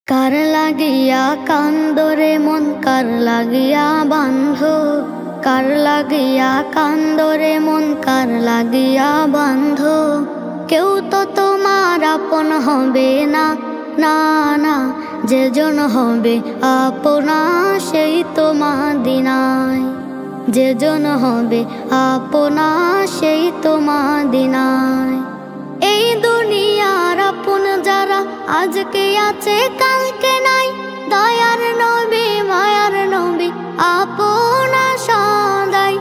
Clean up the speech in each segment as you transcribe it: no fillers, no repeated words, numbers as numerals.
কার লাগিয়া কান্দরে মন কার লাগিয়া বান্ধো, কার লাগিয়া কান্দরে মন কার লাগিয়া বান্ধো। কেউ তো তোমার আপন হবে না, না না, যেজন হবে আপনা সেই তো মদিনায়, যেজন হবে আপনা সেই তো মদিনায়। এই দুনিয়ার আপন যারা আজকে আছে কালকে নাই, দয়ার নবী মায়ার নবী আপনা সদাই,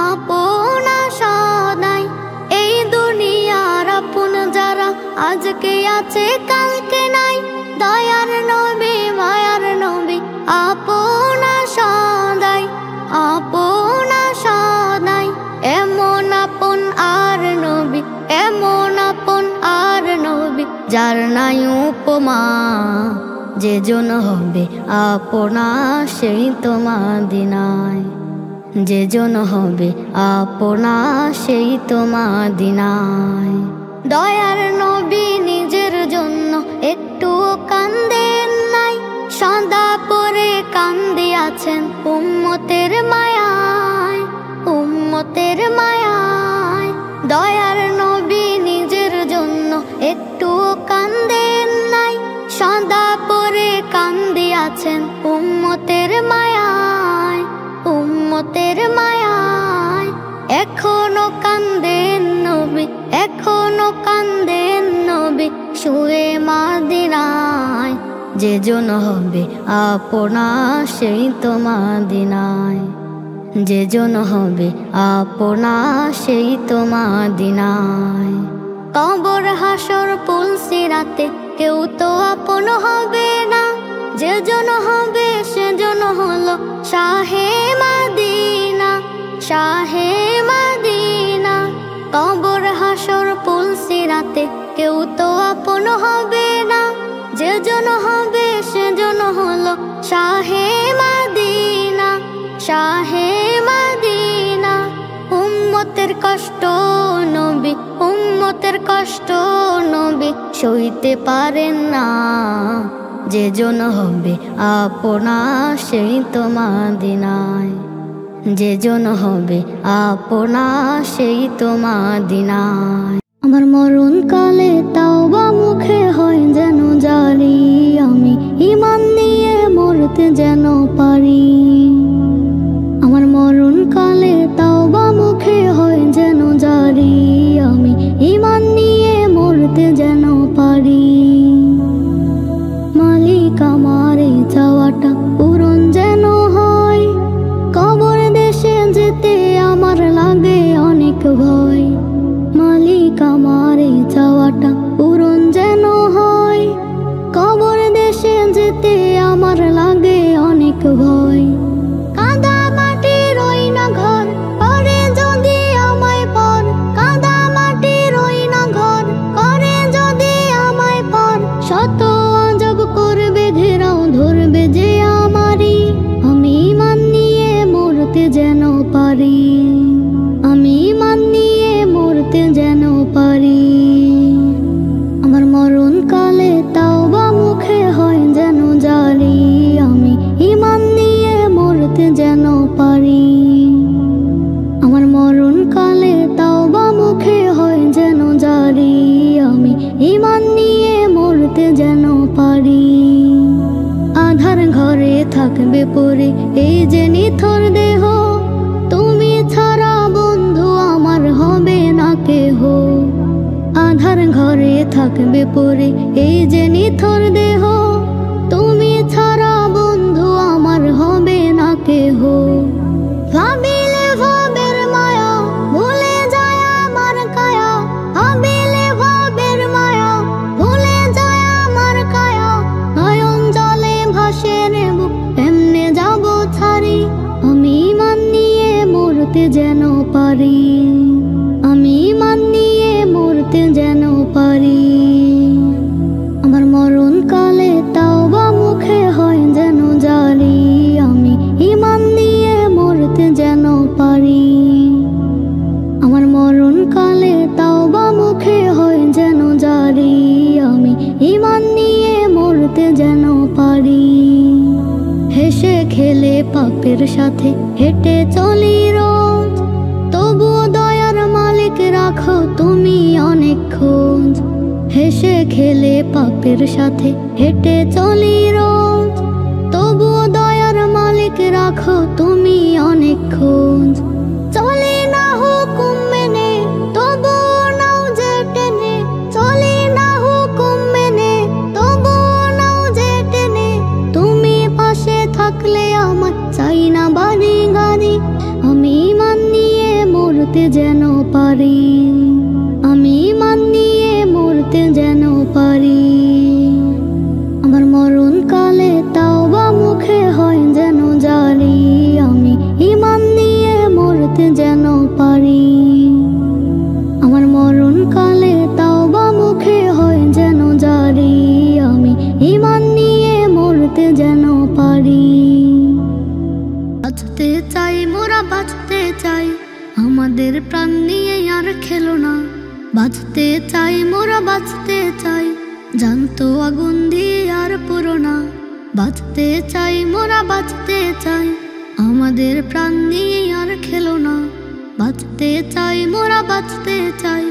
আপনা সদাই। এই দুনিয়ার আপন যারা আজকে আছে কালকে নাই, দয়ার নবী মায়ার নবী আপনা সদাই, আপনা সদাই। এমন আপন আর নবী, এমন আপন আর নবী যার নাই উপমা, যেজন হবে আপনা সেই তো মদিনায়, যেজন হবে আপনা সেই তো মদিনায়। দয়ার নবী নিজের জন্য একটু কান্দেন নাই, সদা পরে কান্দিয়াছেন উম্মতের মায়ায়, উম্মতের মায়ায়। দয়ার নবী নিজের জন্য একটু কান্দেন নাই, সদা পরে কান্দিয়াছেন উম্মতের মায়ায়, উম্মতের মায়ায়। এখনো কান্দেন নবী, এখনো কান্দেন নবী শুয়ে মদিনায়, যেজন হবে আপনা সেই তো মদিনায়, যেজন হবে আপনা সেই তো মদিনায়। কবর হাসর পুল সিরাতে কেউ তো আপন হবে না, যেজন হবে সেজন হলো শাহে মদিনা, শাহে মদিনা। কবর হাসর পুল সিরাতে কেউ তো আপন হবে না, যেজন হবে সেজন হলো শাহে মদিনা, শাহে মদিনা। উম্মতের কষ্ট নবী, উম্মতের কষ্ট নবী সইতে পারেন না, যেজন হবে আপনা সেই তো মদিনায়, যেজন হবে আপনা সেই তো মদিনায়। আমার মরণ কালে তাওবা মুখে হয় যেন জারি, আমি ঈমান নিয়ে মরতে যেন পারি। আমার মরণ কালে তাওবা মুখে হয় যেন জারি, আমি ঈমান নিয়ে মরতে যেন পারি। মালিক আমার এই চাওয়াটা পূরণ যেন হয়, কবর দেশে যেতে আমার লাগে অনেক ভয়। মালিক আমার এই চাওয়াটা পূরণ যেন হয়, কবর দেশে যেতে আমার লাগে অনেক ভয়। কাদা মাটির ওই না ঘর করে যদি আমায় পর, কাদা মাটির ওই না ঘর করে যদি আমায় পর। শত আজব করবে ঘেরাও ধরবে যে আমারই, আমি ঈমান নিয়ে মরতে যেন পারি, আমি ঈমান নিয়ে মরতে যেন পারি। আমার মরণ কালে তাওবা মুখে হয় যেন জারি, আমি ঈমান নিয়ে মরতে যেন পারি। আমার মরণ কালে তাওবা মুখে হয় যেন জারি, আমি ঈমান নিয়ে মরতে যেন পারি। আধার ঘরে থাকবে পরে এই যে নিথর দেহ, তুমি ছাড়া বন্ধু আমার হবে না কেহ। আধার ঘরে থাকবে পরে এই যে নিথর দেহ, তুমি ছাড়া বন্ধু আমার হবে না কেহ। ভাবিলে ভাবের মায়া ভুলে যায় আমার কায়া, ভাবিলে ভাবের মায়া ভুলে যায় আমার কায়া। নয়ন জলে ভাসে রে বুক এমনে যাব ছাড়ি, আমি ঈমান নিয়ে মরতে যেন পারি, আমি ঈমান নিয়ে মরতে যেন পারি। আমার মরণ কালে তাওবা মুখে হয় যেন জারি, আমি ঈমান নিয়ে মরতে যেন পারি। আমার মরণ কালে তাওবা মুখে হয় যেন জারি, আমি ঈমান নিয়ে মরতে যেন পারি। হেসে খেলে পাপের সাথে হেঁটে চলি রোজ, তবুও দয়ার মালিক রাখো তুমি অনেক খোঁজ। হেসে খেলে পাপের সাথে হেঁটে চলি রোজ, তবুও দয়ার মালিক রাখো তুমি অনেক খোঁজ। চলি না হুকুম মেনে তবুও নাও যে টেনে, চলি না হুকুম মেনে তবুও নাও যে টেনে। তুমি পাশে থাকলে আমার চাই না বাড়ি গাড়ি, আমি ঈমান নিয়ে মরতে যেন পারি, আমি ঈমান নিয়ে মরতে যেন পারি। আমার মরণ কালে তাওবা মুখে হয় যেন জারি, আমি ঈমান নিয়ে মরতে যেন পারি। আমার মরণ কালে তাওবা মুখে হয় যেন জারি, আমি ঈমান নিয়ে মরতে যেন পারি। বাঁচতে চাই মোরা বাঁচতে চাই, আমাদের প্রাণ নিয়ে আর খেলো না। বাঁচতে চাই মোরা বাঁচতে চাই, জানতো আগুন দিয়ে আর পুরো না। বাঁচতে চাই মোরা বাঁচতে চাই, আমাদের প্রাণ নিয়ে আর খেলো না। বাঁচতে চাই মোরা বাঁচতে চাই,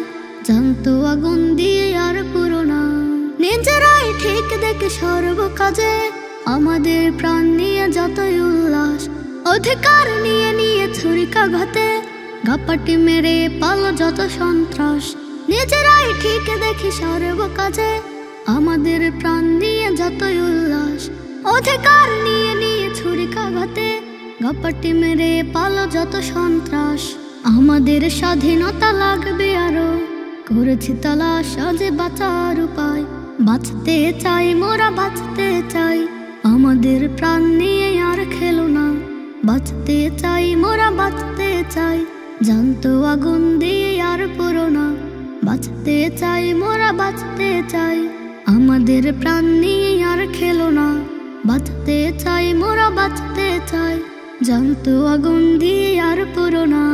জানতো আগুন দিয়ে আর পুরো না। নিজেরাই ঠিক দেখে সর্ব কাজে আমাদের প্রাণ নিয়ে যতই উল্লাস, অধিকার নিয়ে নিয়ে ছুরিকাঘাতে গাপাটি মেরে পালো যত সন্ত্রাস। নিজেরাই ঠিক দেখি সর্ব কাজে আমাদের প্রাণ নিয়ে যতই উল্লাস, অধিকার নিয়ে নিয়ে ছুরিকাঘাতে গাপাটি মেরে পালো যত সন্ত্রাস। আমাদের স্বাধীনতা লাগবে আরো, করেছি তালাশ আজ বাঁচার উপায়। বাঁচতে চাই মোরা বাঁচতে চাই, আমাদের প্রাণ নিয়ে আর খেলো না। বাঁচতে চাই মোরা বাঁচতে চাই, জানতো আগুন দিয়ে আর পুরো না। বাঁচতে চাই মোরা বাঁচতে চাই, আমাদের প্রাণ নিয়ে আর খেলো না। বাঁচতে চাই মোরা বাঁচতে চাই, জানতো আগুন দিয়ে আর পুরো না।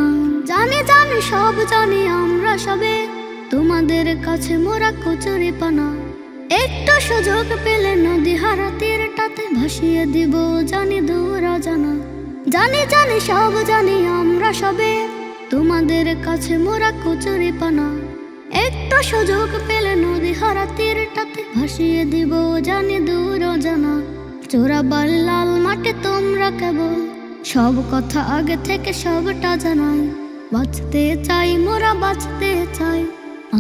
জানি জানি সব জানি আমরা সবে, তোমাদের কাছে মোরা কচুরি পানা। একটু সুযোগ পেলে নদী হারা তীরটাতে ভাসিয়ে দিব জানি দূর জানা। জানি জানি সব জানি আমরা সবে, তোমাদের কাছে মোরা কচুরি পানা। একটু সুযোগ পেলে নদী হারা তীরটাতে ভাসিয়ে দিব জানি দূর জানা। চোরাবার লাল মাঠে তোমরা কেবল সব কথা আগে থেকে সবটা জানাই। বাঁচতে চাই মোরা বাঁচতে চাই,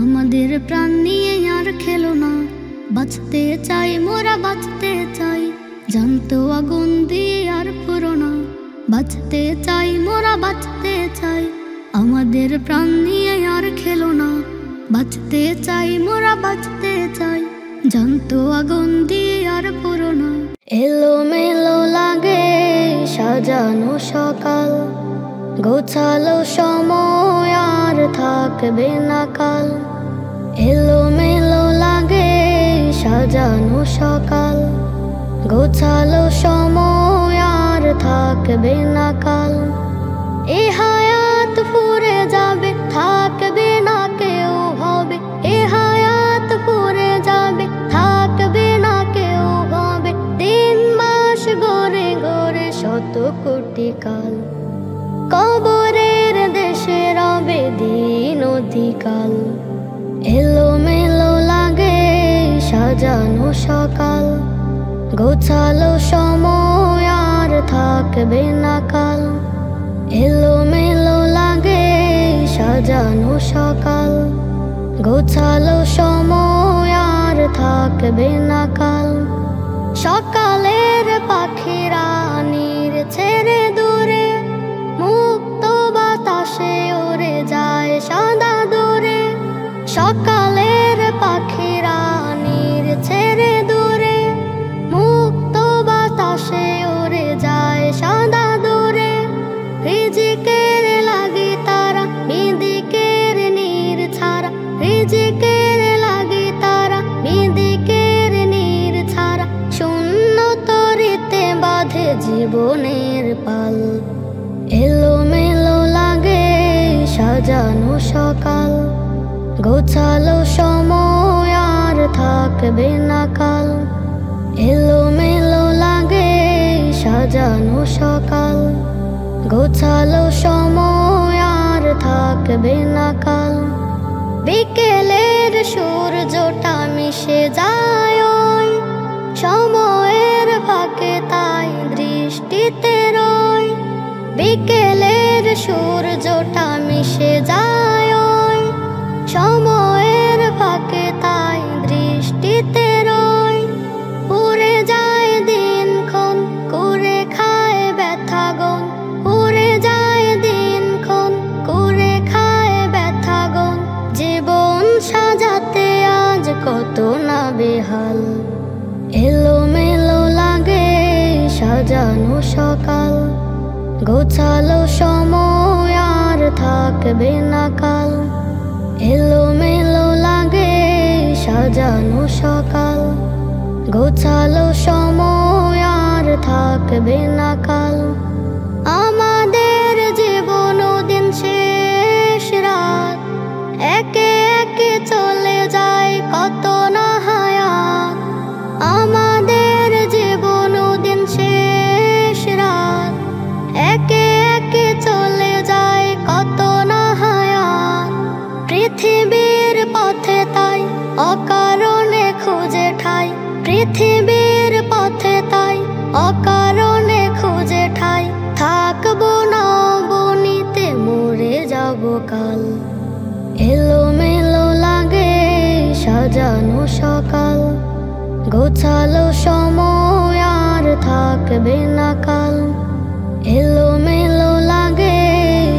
আমাদের প্রাণ নিয়ে আর খেলো না। বাঁচতে চাই মোরা বাঁচতে চাই, জানতো আগুন দিয়ে আর পুরো না। বাঁচতে চাই মোরা বাঁচতে চাই, আমাদের প্রাণ নিয়ে আর খেলো না। বাঁচতে চাই মোরা বাঁচতে চাই, জানতো আগুন দিয়ে আর পুরো না। এলো মেলো লাগে সাজানো সকাল, গোছালো সময় আর থাকবে না কাল। এলো মেলো লাগে সাজানো সকাল, গোছালো সময় আর থাকবে না কাল। এ হায়াত ফুরে যাবে থাকবে না কেউ ভাবে, এ হায়াত ফুরে যাবে থাকবে না কেউ ভাবে। দিন মাস গড়ে গড়ে শত কোটি কাল, কবরের দেশে রবে দিন অধিকাল। এলো মেলো লাগে সাজানো সকাল, গোছালো সময় আর থাকবে না কাল। এলো মেলো লাগে সাজানো সকাল, গোছালো সময় আর থাকবে না কাল। সকালের পাখিরা নীর ছেড়ে দূরে, মুক্ত বাতাসে উড়ে যায় সাদা দূরে। সকালের পাখিরা নীর ছেড়ে দূরে, মুক্ত বাতাসে উড়ে যায় সাদা দূরে। রিজিকের লাগি তারা বিদিকের নীর ছাড়া, রিজিকের লাগি তারা বিদিকের নীর ছাড়া। শূন্য তরিতে বাঁধে জীবনের পাল। এলো মেলো লাগে সাজানো সকাল, গোছালো সময় আর থাকবে না কাল। এলোমেলো লাগে সাজানো সকাল, গোছালো সময় আর থাকবে না কাল। বিকেলের সূর্যটা মিশে যায় ওই সময়ের ফাঁকে, তাই দৃষ্টিতে রয়। বিকেলের সূর্যটা মিশে যায় ওই সময়ের ফাঁকে, তাই দৃষ্টিতে রয়। উড়ে যায় দিনক্ষণ করে খায় ব্যথাগণ, উড়ে যায় দিনক্ষণ করে খায় ব্যথাগণ। জীবন সাজাতে আজ কত না বেহাল, এলোমেলো লাগে সাজানো সকাল, গোছালো সময় আর থাকবে না কাল। এলোমেলো লাগে সাজানো সকাল, গোছালো সময় আর থাকবে না কাল। আমাদের জীবন দিন শেষ রাত, একে একে চলে যায় কত না হায়াত। আমাদের জীবন দিন শেষ রাত, একে একে চলে যায় কত না হায়াত। পৃথিবীর পথে তাই অকারণে খুঁজে ঠাই, পৃথিবীর পথে তাই অকারণে খুঁজে ঠাই। থাকবো না বনিতে মরে যাব কাল, এলোমেলো লাগে সাজানো সকাল, গোছালো সময় আর থাকবে না কাল। এলোমেলো লাগে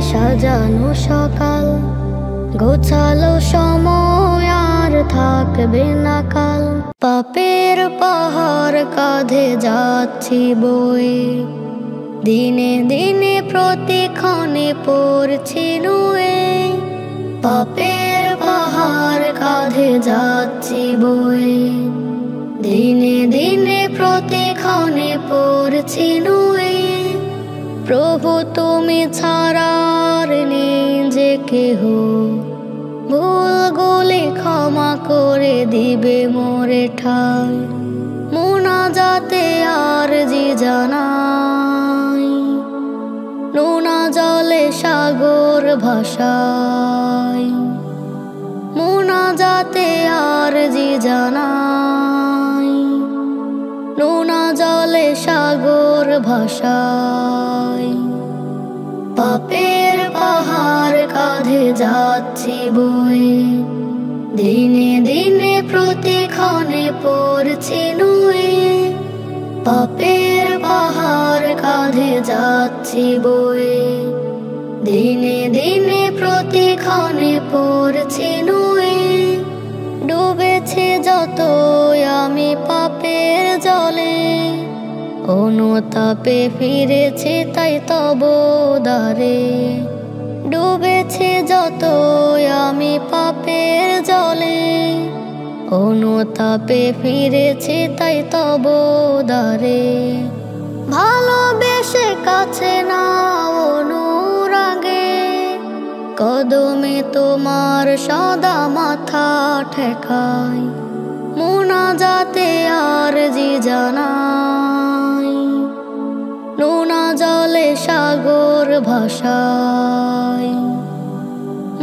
সাজানো সকাল, গোছালো সময় আর থাকবে না কাল। পাপের পাহাড় কাঁধে যাচ্ছি বয়ে, দিনে দিনে প্রতিক্ষণে পড়ছি নুয়ে। পাপের পাহাড় কাঁধে যাচ্ছি বয়ে, দিনে দিনে প্রতিক্ষণে পড়ছি নুয়ে। প্রভু তুমি ছাড়া আর নেই যে কেহ, ভুলগুলি ক্ষমা করে দিবে মোরে ঠাই। মুনাজাতে আরজি জানাই, নোনা জলে সাগর ভাষাই। মুনাজাতে আরজি জানাই, নোনা জলে সাগর ভাষাই। পাপের পাহাড় কাঁধে যাচ্ছি বয়ে, দিনে দিনে প্রতিক্ষণে পড়ছি নুয়ে। পাপের পাহাড় কাঁধে যাচ্ছি বয়ে, দিনে দিনে প্রতিক্ষণে পড়ছি নুয়ে। ডুবেছে যত আমি পাপের জলে, অনুতাপে ফিরেছে তাই তব দ্বারে। ডুবেছে যত আমি পাপের জলে, অনুতাপে ফিরেছে তাই তব দ্বারে। ভালোবেসে কাছে না অনুরাগে, কদমে তোমার সদা মাথা ঠেকাই। মুনাজাতে আরজি জানাই, নোনা জলে সাগর ভাষাই।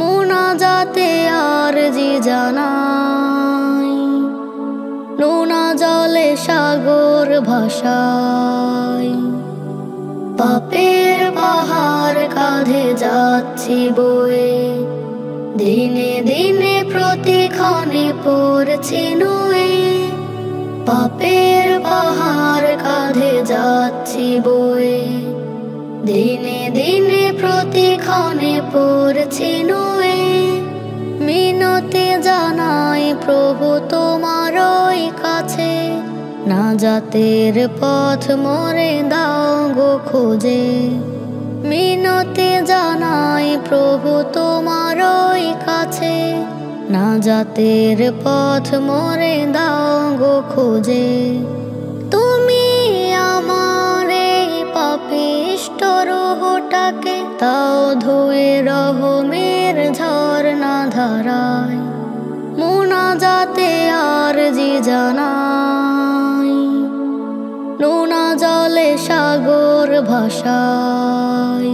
মুনাজাতে আরজি জানাই, নোনা জলে সাগর ভাষাই। পাপের পাহাড় কাঁধে যাচ্ছি বয়ে, দিনে দিনে প্রতিক্ষণে পড়ছি নুয়ে। পাপের পাহাড় কাঁধে যাচ্ছি বয়ে, দিনে দিনে প্রতিক্ষণে পড়ছি নুয়ে। মিনতি জানাই প্রভু তোমারই কাছে, নাজাতের পথ মোরে দাও গো খোঁজে। মিনতি জানাই প্রভু তোমারই কাছে, নাজাতের পথ মোরে দাও গো খোঁজে। তুমি আমার এই পাপিষ্ঠ রূহটাকে তাও ধুয়ে রহমের ঝরনা ধারায়। মুনাজাতে আরজি জানাই, সাগর ভাষায়,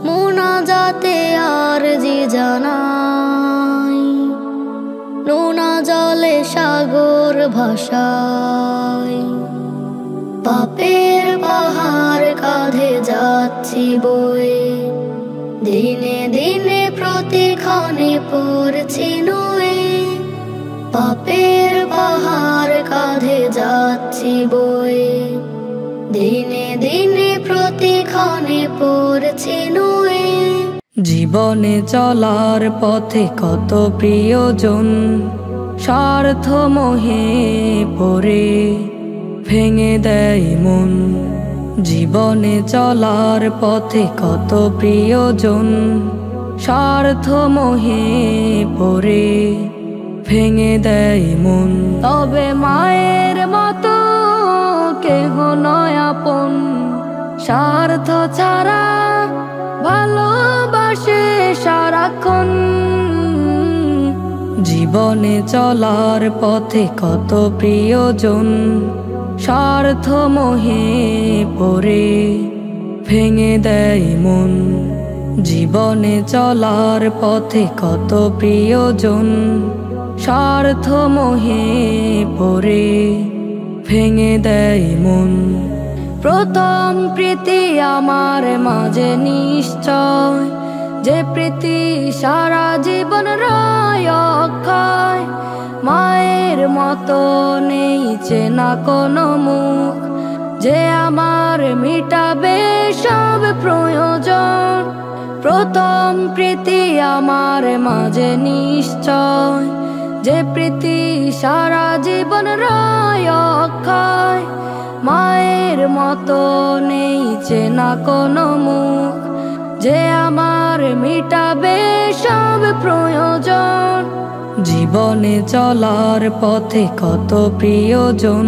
মোনাজাতে আরজি জানাই। নোনা জলে সাগর ভাষায়, পাপের পাহাড় কাঁধে যাচ্ছি বয়ে, দিনে দিনে প্রতিক্ষণে পড়ছি নুয়ে। পাপের পাহাড় কাঁধে যাচ্ছি বয়ে, দিনে দিনে প্রতিক্ষণে পড়ছি নুয়ে। জীবনে চলার পথে কত প্রিয়জন স্বার্থ মোহে পড়ে ভেঙে দেয় মন। জীবনে চলার পথে কত প্রিয়জন স্বার্থ মোহে পড়ে ভেঙে দেয় মন। তবে মায়ের মতো কেহ নয় আপন, স্বার্থ ছাড়া ভালোবাসে সারাক্ষণ। জীবনে চলার পথে কত প্রিয়জন স্বার্থ মোহে পড়ে ভেঙে দেয় মন। জীবনে চলার পথে কত প্রিয়জন স্বার্থ মোহে পড়ে ভেঙে দেয় মন। প্রথম প্রীতি আমার মাঝে নিশ্চয়, যে প্রীতি সারা জীবন রয় অক্ষয়। মায়ের মতো নেই চেনা কোনো মুখ, যে আমার মিটাবে সব প্রয়োজন। প্রথম প্রীতি আমার মাঝে নিশ্চয়, যে প্রীতি সারা জীবন রয় অক্ষয়। মায়ের মতো নেই চেনা কোনো মুখ, যে আমার মিটাবে সব প্রয়োজন। জীবনে চলার পথে কত প্রিয়জন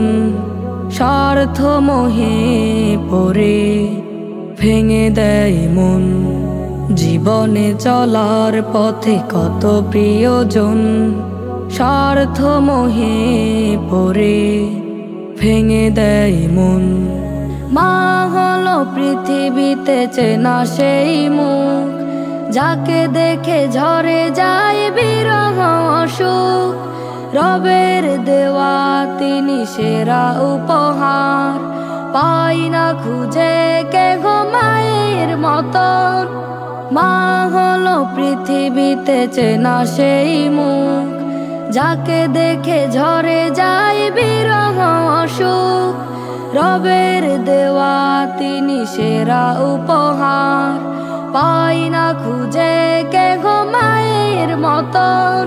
স্বার্থ মোহে পড়ে ভেঙে দেয় মন। জীবনে চলার পথে কত প্রিয়জন স্বার্থ মোহে পড়ে ভেঙে দেয় মন। মা হলো পৃথিবীতে চেনা সেই মুখ, যাকে দেখে ঝরে যায় বিরহ সুখ। রবের দেওয়া তিনি সেরা উপহার, পাই না খুঁজে কে গো মায়ের মতন। মা হলো পৃথিবীতে চেনা সেই মুখ, যাকে দেখে ঝরে যায় বিরহ সুখ। রবের দেওয়া তিনি সেরা উপহার, পাই না খুঁজে কে গো মায়ের মতন।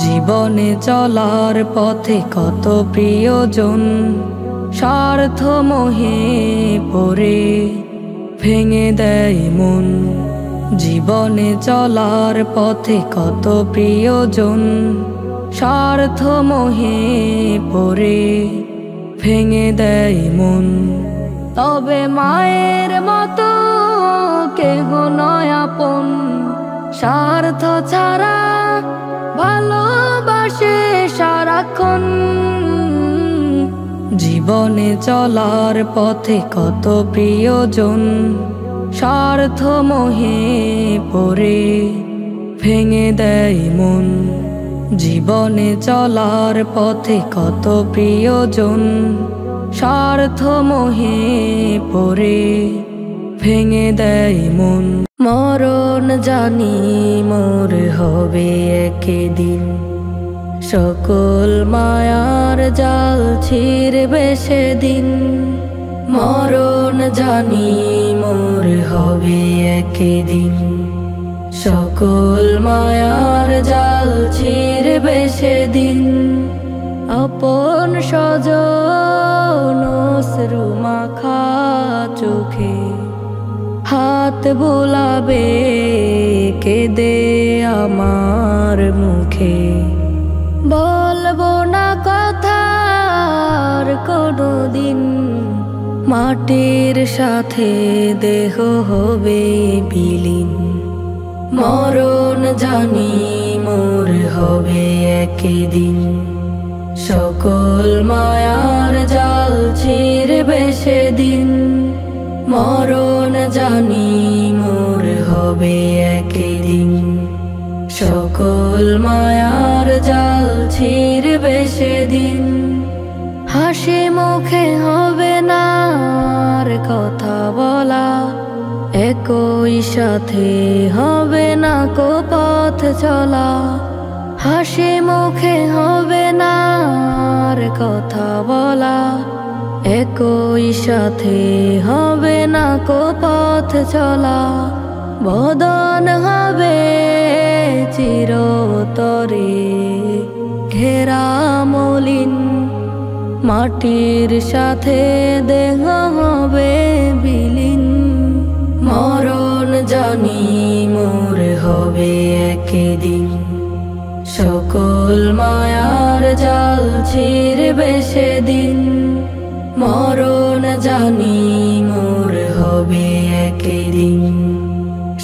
জীবনে চলার পথে কত প্রিয়জন স্বার্থ মোহে পড়ে ভেঙে দেয় মন। জীবনে চলার পথে কত প্রিয়জন স্বার্থ মোহে পড়ে ভেঙে দেয় মন। তবে মায়ের মতো কেহ নয় আপন, স্বার্থ ছাড়া ভালোবাসে সারাক্ষণ। জীবনে চলার পথে কত প্রিয়জন স্বার্থ মোহে পড়ে ভেঙে দেয় মন। জীবনে চলার পথে কত প্রিয়জন স্বার্থ মোহে পড়ে ভেঙে দেয় মন। মরণ জানি মোর হবে একদিন, সকল মায়ার জাল ছিঁড়বে সেদিন। মরণ জানি মোর হবে একদিন, সকল মায়ার জাল ছিঁড়বে সেদিন। আপন স্বজন অশ্রু মাখা চোখে হাত বোলাবে কেঁদে আমার মুখে। বলবো না কথার কোনোদিন, মাটির সাথে দেহ হবে বিলীন। মরণ জানি মোর হবে একদিন, সকল মায়ার জাল ছিঁড়বে আসবে সেদিন, মরণ জানি মোর হবে একদিন। সকল মায়ার জাল ছিঁড়বে সেদিন, হাসি মুখে হবে না আর কথা বলা, একই সাথে হবে না কো পথ চলা। হাসি মুখে হবে না আর কথা বলা, একই সাথে হবে না কো পথ চলা। বদন হবে চিরতরে ঘেরা মলিন, মাটির সাথে দেহ হবে বিলীন। মরণ জানি মোর হবে একদিন, সকল মায়ার জাল ছিঁড়বে সেদিন। মরণ জানি মোর হবে একদিন,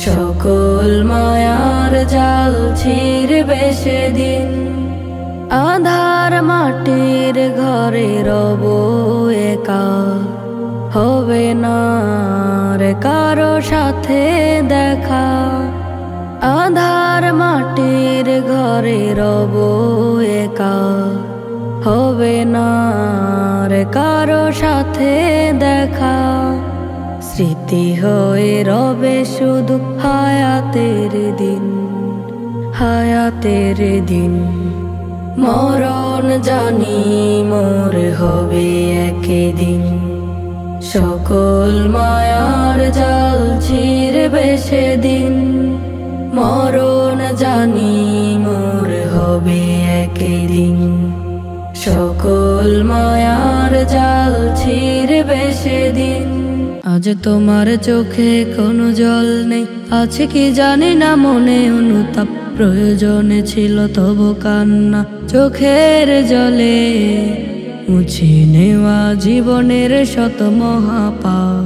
সকল মায়ার জাল ছিঁড়বে সেদিন। আধার মাটির ঘরে রব একা, হবে না রে কারো সাথে দেখা। আধার মাটির ঘরে রব একা, হবে না রে কারো সাথে দেখা। স্মৃতি হয়ে রবে শুধু হায়াতের দিন, হায়াতের দিন। মরণ জানি মোর হবে একদিন, সকল মায়ার জাল ছিঁড়বে সেদিন। মরণ জানি মোর হবে একদিন, সকল মায়ার জাল ছিঁড়বে সেদিন। আজ তোমার চোখে কোনো জল নেই, আছে কি জানি না মনে অনুতাপ। প্রয়োজনে ছিল তবু কান্না, চোখের জলে মুছে নেওয়া জীবনের শত মহাপাপ।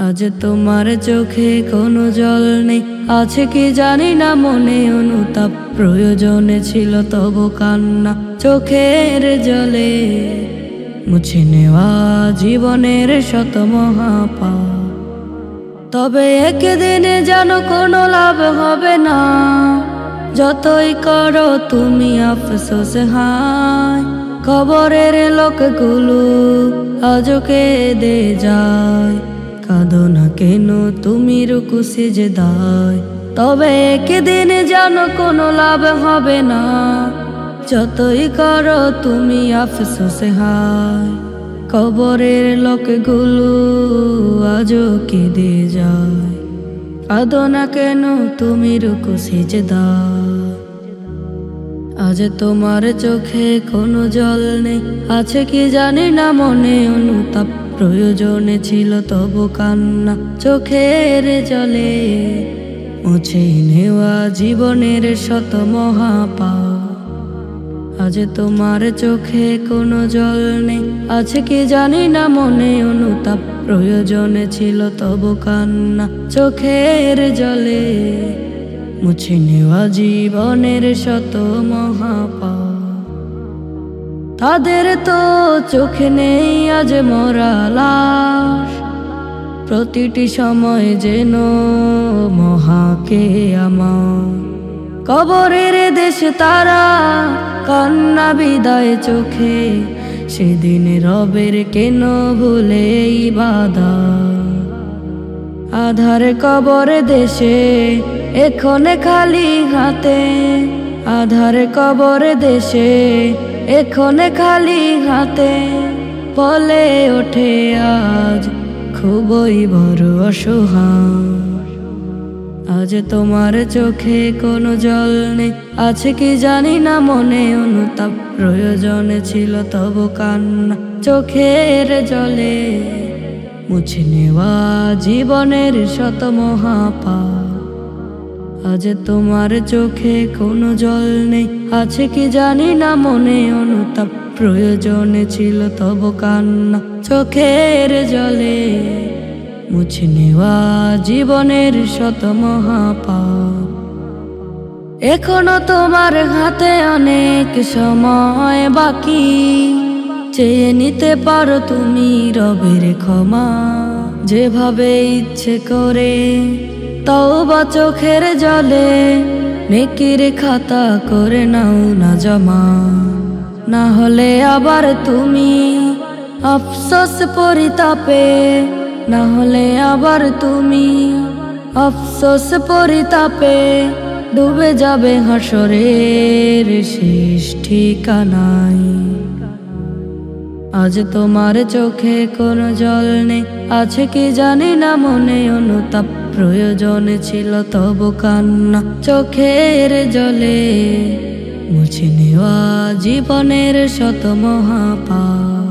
আজ তোমার চোখে কোনো জল নেই, আছে কি জানি না মনে অনুতাপ। প্রয়োজনে ছিল তবু কান্না, চোখের জলে মুছে নেওয়া জীবনের শত মহাপাপ। তবে একদিনে যেন কোনো লাভ হবে না, যতই করো তুমি আফসোস হায়। কবরের লোকগুলো আজও কেঁদে যায়, কাঁদো না কেন তুমি রুকু সিজদায়। তবে একদিন যেন কোনো লাভ হবে না, যতই করো তুমি আফসোস হায়। কবরের লোকগুলো আজও কেঁদে যায়, কাঁদো না কেন তুমি রুকু সিজদায়। আজ তোমার চোখে কোনো জল নেই, আছে কি জানি না মনে অনুতাপ। প্রয়োজনে ছিল তবু কান্না, চোখের জলে মুছে নেওয়া জীবনের শত মহাপাপ। আজ তোমার চোখে কোনো জল নেই, আছে কি জানি না মনে অনুতাপ। প্রয়োজনে ছিল তবু কান্না, চোখের জলে মুছে নেওয়া জীবনের শত মহাপাপ। তাদের তো চোখে নেই আজ মরা লাশ, প্রতিটি সময় যেন মহাকে আমার। কবরের দেশ তারা কান্না বিদায় চোখে, সেদিন রবের কেন ভুলে ইবাদত। আধার কবর দেশে এখনে খালি হাতে, আধার কবর দেশে এখনে খালি হাতে। বলে ওঠে আজ খুবই বড় অসহায়। আজ তোমার চোখে কোনো জল নেই, আছে কি জানি না মনে অনুতাপ। প্রয়োজনে ছিল তবু কান্না, চোখের জলে মুছে নেওয়া জীবনের শত মহাপাপ। আজ তোমার চোখে কোনো জল নেই, আছে কি জানি না মনে অনুতাপ। প্রয়োজনে ছিল তবু কান্না, চোখের জলে মুছে নেওয়া জীবনের শত মহাপাপ। এখনো তোমার হাতে অনেক সময় বাকি, চেয়ে নিতে পারো তুমি রবের ক্ষমা, যেভাবে ইচ্ছে করে তওবা চোখের জলে নেকির খাতা করে নাও না জমা। না হলে আবার তুমি আফসোস পরিতাপে, না হলে আবার তুমি আফসোস পরিতাপে ডুবে যাবে হাসরের শেষ ঠিকানায়। আজ তোমার চোখে কোনো জল নেই, আছে কি জানি না মনে অনুতাপ, প্রয়োজন ছিল তবু কান্না চোখের জলে মুছে নেওয়া জীবনের শত মহাপাপ,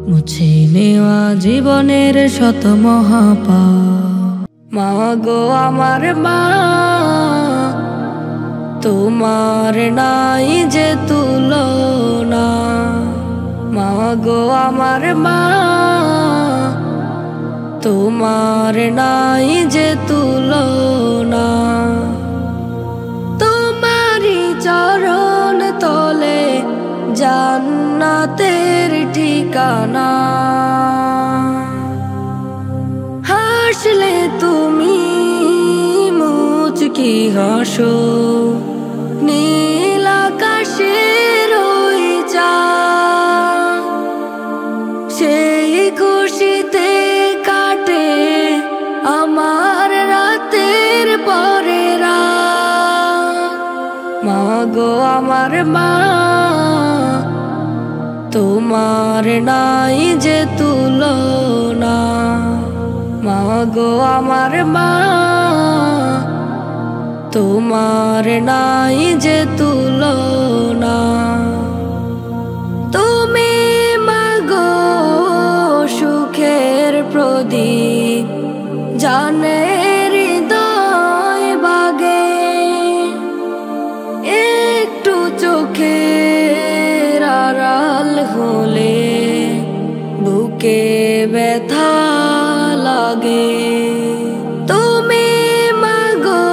মুছে নেওয়া জীবনের শত মহাপাপ। মা গো আমার মা, তোমার নাই যে তুলনা। মা গো আমার মা, তোমার নাই যে তুলনা। তোমারি চরণ তলে জান্নাতের ঠিকানা। হাসলে তুমি মুচকি হাসো, নীল আকাশের ওই চাঁদ, সেই খুশিতে কাটে আমার রাতের পরে রাত। মা গো আমার মা, তোমার নাই যে তুলনা। মা গো আমার মা, তোমার নাই যে তুলনা। তুমি মা গো সুখের প্রদীপ, জানে হৃদয় বাগে, একটু চোখের আড়াল হলে বুকে ব্যথা লাগে। তুমি মা গো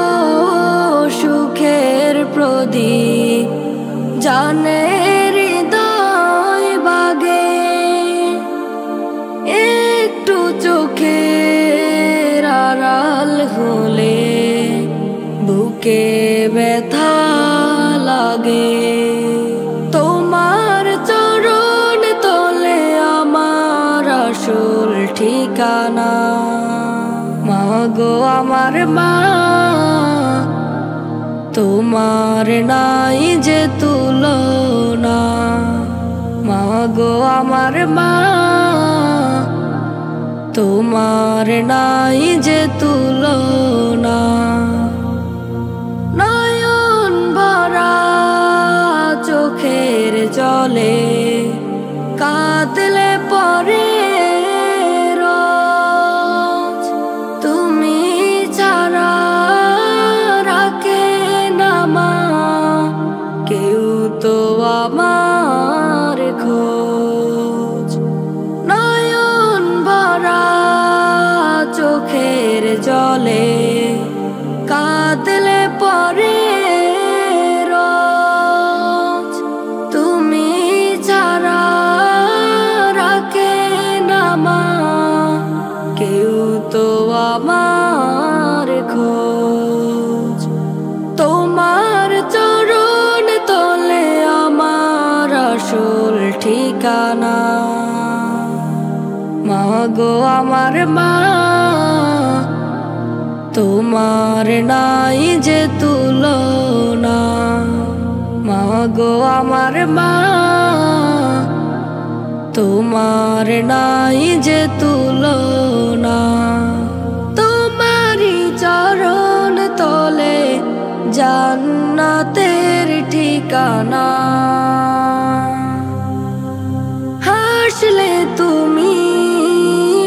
সুখের প্রদীপ, জানে হৃদয় বাগে, একটু চোখের আড়াল হলে বুকে ব্যথা লাগে। তোমার চরণ তলে আমার আসল ঠিকানা। মা গো আমার মা, তোমার নাই যে তুলনা। মা গো আমার মা, তোমার নাই যে তুলনা। নয়ন ভরা চোখের জলে কাঁদলে পরে রোজ, তুমি ছাড়া রাখে না মা কেউ তো আমার খোঁজ। নয়ন ভরা চোখের জলে কাঁদলে পরে রোজ, তুমি ছাড়া রাখে না মা কেউ তো আমার খোঁজ। তোমার চরণ তলে আমার আসল ঠিকানা। মা গো আমার মা, তোমার নাই যে তুলনা। মা গো আমার মা, তোমার নাই যে তুলনা। তোমারি চরণ তলে জান্নাতের ঠিকানা। হাসলে তুমি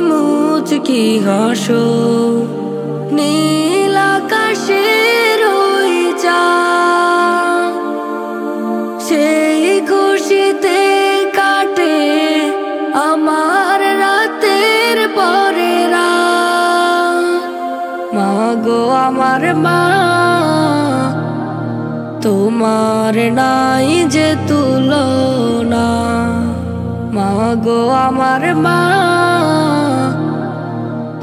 মুচকি হাসো, নীল আকাশের ওই চাঁদ, সেই খুশিতে কাটে আমার রাতের পরে রাত। মা গো আমার মা, তোমার নাই যে তুলনা। গো আমার মা,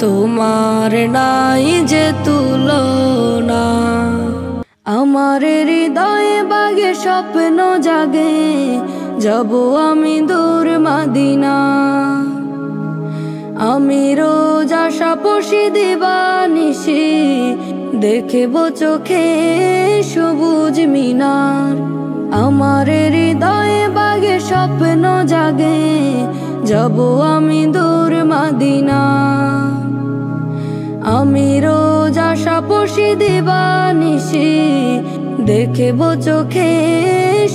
তোমার নাই যে তুলনা। আমার হৃদয়ে বাগে স্বপ্ন জাগে, যাব আমি দূর মদিনা। আমি রোজ আশা পুষি দিবানিশি, দেখব চোখে সবুজ মিনার। আমার হৃদয়ে বাগে স্বপ্ন জাগে, যাব আমি দূর মদিনা। আমি রোজ আশা পুষি দিবানিশি, দেখব চোখে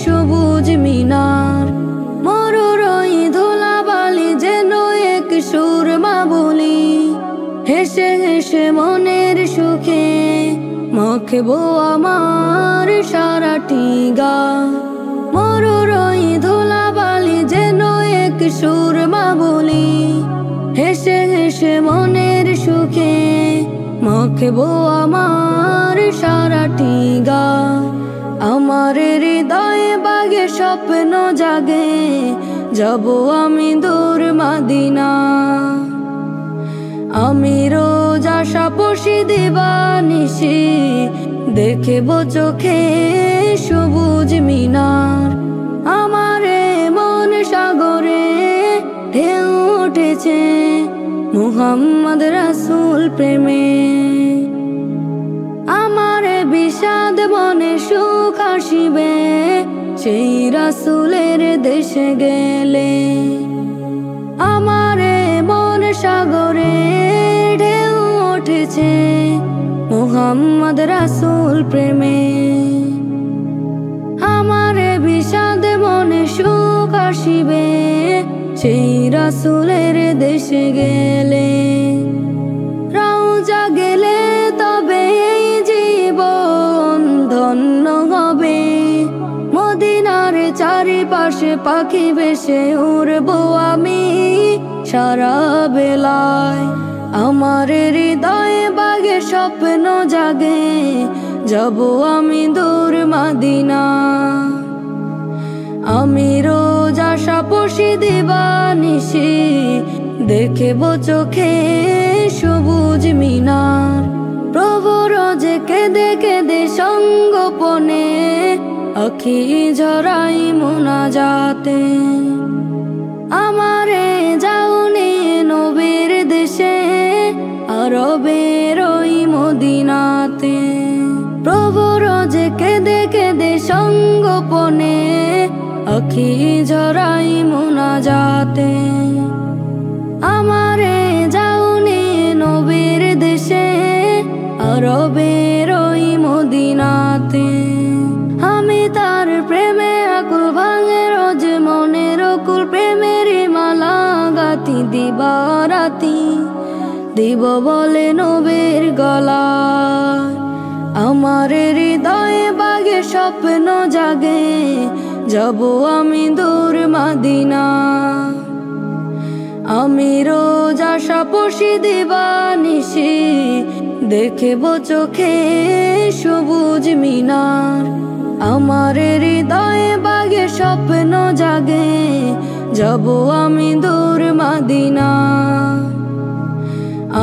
সবুজ মিনার। মরুর ওই ধুলাবালি যেন এক সুরমা বলি, হেসে হেসে মনের সুখে মাখবো আমার সারাটি গা। মরুর ওই ধুলাবালি যেন এক সুরমা বলি, হেসে হেসে মনের সুখে মাখবো আমার সারাটি গা। আমার হৃদয়ে বাগে স্বপ্ন জাগে, যাব আমি দূর মদিনা। আমি রোজ আশা পুষি দিবানিশি, দেখব চোখে সবুজ মিনার। আমার মন সাগরে ঢেউ উঠেছে মুহাম্মদ রাসূল প্রেমে। আমার বিষাদ মনে সুখ আসিবে, সেই রাসূলের দেশে গেলে। আমার মন সাগরে ঢেউ উঠেছে মুহাম্মদ রাসূল প্রেমে। আমার বিষাদ মনে সুখ আসিবে, সেই রাসূলের দেশে গেলে। রওজা গেলে তবে এই জীবন ধন্য হবে, মদিনার চারিপাশে পাখি বেশে উড়বো আমি সারা বেলায়। আমার হৃদয়ে বাগে স্বপ্ন জাগে, যাব আমি দূর মদিনা। আমি রোজ আশা পুষি দিবানিশি, দেখব চোখে সবুজ মিনার। প্রভু রোজ কেঁদে কেঁদে সঙ্গোপনে আখি ঝরাই মুনাজাতে। আমারে যাওনি নবীর দেশে, আরবের ওই মদিনাতে। প্রভু রোজ কেঁদে কেঁদে সঙ্গোপনে আখি ঝরাই মুনাজাতে। আমারে যাওনি নবীর দেশে, আরবের ওই মদিনাতে। আমি তার প্রেমে আকুল ভাঙে রোজ মনের অকুল, প্রেমের মালা গাতি দিবারাতি দিব বলে নবীর গলায়। আমার হৃদয়ে বাগে স্বপ্ন জাগে, যাব আমি দূর মদিনা। আমি রোজ আশা পুষি দিবানিশি, দেখব চোখে সবুজ মিনার। আমার হৃদয়ে বাগে স্বপ্ন জাগে, যাব আমি দূর মদিনা।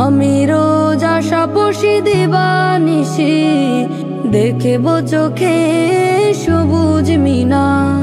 আমি রোজ আশা পুষি দিবানিশি, দেখব চোখে সবুজ মিনার।